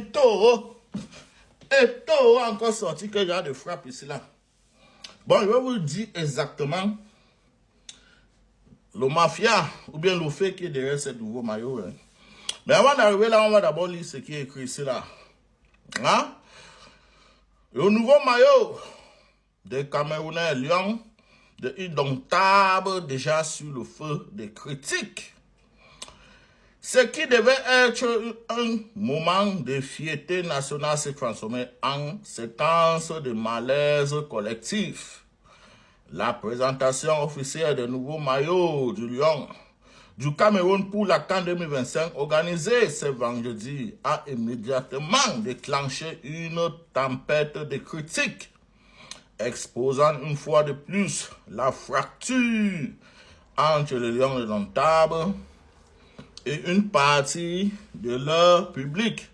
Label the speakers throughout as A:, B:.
A: Eto a encore sorti que j'ai de frappe ici là. Bon, je vais vous dire exactement le mafia ou bien le fait qui est derrière ce nouveau maillot. Hein. Mais avant d'arriver là, on va d'abord lire ce qui est écrit ici là. Hein? Le nouveau maillot des Camerounais Lions de indomptables déjà sur le feu des critiques. Ce qui devait être un moment de fierté nationale s'est transformé en séquence de malaise collectif. La présentation officielle des nouveaux maillots du Lion du Cameroun pour la CAN 2025 organisée ce vendredi a immédiatement déclenché une tempête de critiques, exposant une fois de plus la fracture entre les Lions indomptables et une partie de leur public.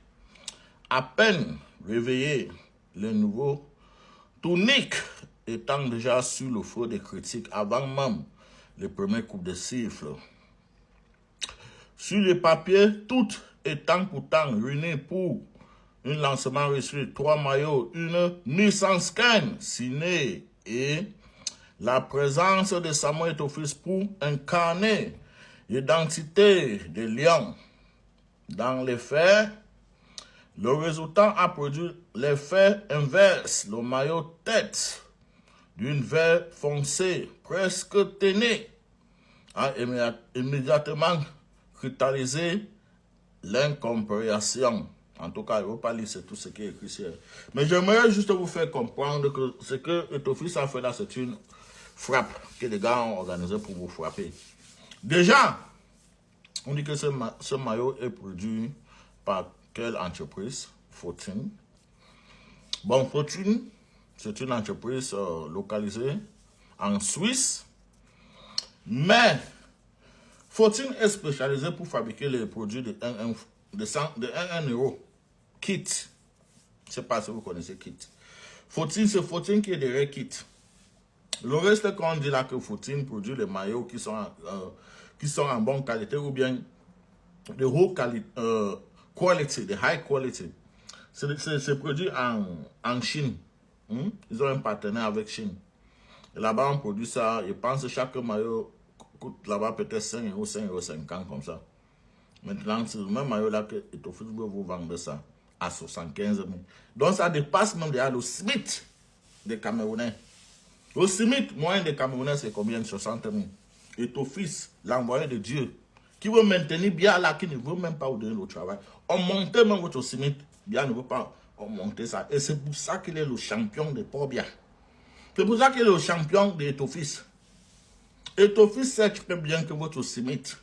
A: À peine réveillés, les nouveaux tuniques étant déjà sur le feu des critiques avant même les premiers coups de siffle. Sur les papiers, toutes étant pourtant réunies pour un lancement reçu de 3 maillots, une Nissan Scan signée et la présence de Samuel Eto'o-Fils pour incarner l'identité des Lions. Dans les faits, le résultat a produit l'effet inverse. Le maillot tête d'une vert foncé, presque téné, a immédiatement cristallisé l'incompréhension. En tout cas, je ne vais pas lire tout ce qui est écrit ici. Mais j'aimerais juste vous faire comprendre que ce que Eto'o-Fils a fait là, c'est une frappe que les gars ont organisée pour vous frapper. Déjà, on dit que ce maillot est produit par quelle entreprise? Fortune. Bon, Fortune, c'est une entreprise localisée en Suisse. Mais Fortune est spécialisée pour fabriquer les produits de 1 euro. Kit. Je ne sais pas si vous connaissez Kit. Fortune, c'est Fortune qui est derrière Kit. Le reste, quand on dit là que Fortune produit les maillots qui sont en bonne qualité ou bien de haute qualité, de high quality, c'est produit en Chine. Ils ont un partenaire avec Chine. Et là-bas, on produit ça. Je pense que chaque maillot coûte là-bas peut-être 5 euros, 5,50 € comme ça. Maintenant, c'est le même maillot là que Eto'o-Fils veut vous vendre ça à 75 000. Donc, ça dépasse même déjà le SMIC des Camerounais. Le SMIC moyen des Camerounais, c'est combien? 60 000. Eto'o-Fils, l'envoyé de Dieu, qui veut maintenir bien là, qui ne veut même pas vous donner le travail. On monte même votre SMIC, bien ne veut pas monter ça. Et c'est pour ça qu'il est le champion de Port-Bien. C'est pour ça qu'il est le champion de Eto'o-Fils. Eto'o-Fils sait très bien que votre SMIC,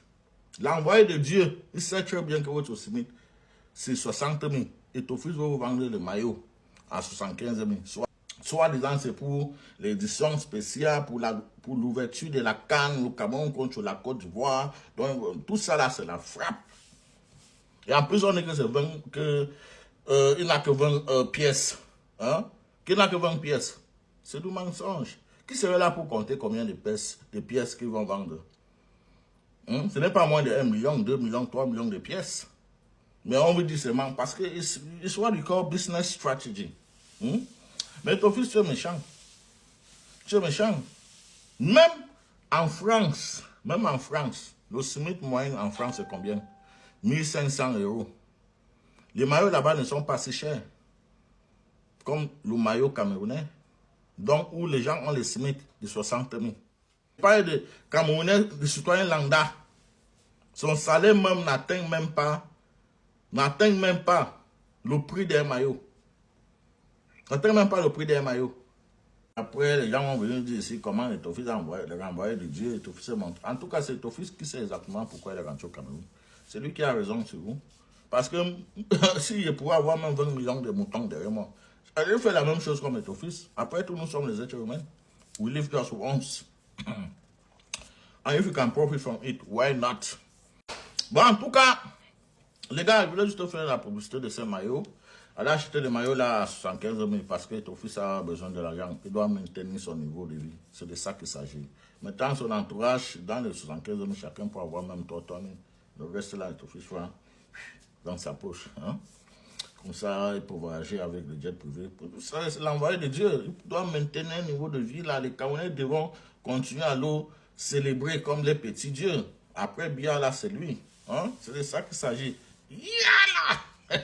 A: l'envoyé de Dieu, il sait très bien que votre SMIC, c'est 60 000. Eto'o-Fils va vous vendre le maillot à 75 000. Soit disant c'est pour l'édition spéciale, pour l'ouverture de la CAN, le Cameroun contre la Côte d'Ivoire. Donc tout ça là, c'est la frappe. Et en plus, on dit que c'est 20, il n'a que 20 pièces. Hein? Qu'il n'a que 20 pièces. C'est du mensonge. Qui serait là pour compter combien de pièces qu'ils vont vendre? Ce n'est pas moins de 1 million, 2 millions, 3 millions de pièces. Mais on vous dit seulement parce que it's what we call business strategy. Mais Eto'o-Fils, tu es méchant. Tu es méchant. Même en France, le SMIC moyen en France, c'est combien? 1 500 €. Les maillots là-bas ne sont pas si chers. Comme le maillot camerounais. Donc, où les gens ont les SMIC de 60 000. Je parle de Camerounais, de citoyens lambda. Son salaire même n'atteint même pas le prix d'un maillot. N'atteint même pas le prix d'un maillot. Après, les gens vont venir dire ici comment Eto'o-Fils a renvoyé de Dieu. Eto'o-Fils montre. En tout cas, c'est Eto'o-Fils qui sait exactement pourquoi il est rentré au Cameroun. C'est lui qui a raison sur vous. Parce que si je pouvais avoir même 20 millions de moutons derrière moi, je fais la même chose comme Eto'o-Fils. Après tout, nous sommes les êtres humains. We live just once. And if you can profit from it, why not? Bon, en tout cas, les gars, je voulais juste faire la publicité de ces maillots. Elle a acheté le maillot là à 75 000 parce que Eto'o-Fils a besoin de l'argent. Il doit maintenir son niveau de vie. C'est de ça qu'il s'agit. Maintenant, son entourage, dans les 75 000, chacun peut avoir même 3 000. Le reste là, Etofis soit dans sa poche. Hein? Comme ça, il peut voyager avec le jet privé. Ça, c'est l'envoyé de Dieu. Il doit maintenir un niveau de vie là. Les Camerounais devront continuer à le célébrer comme les petits dieux. Après, bien là, c'est lui. Hein? C'est de ça qu'il s'agit. Yala!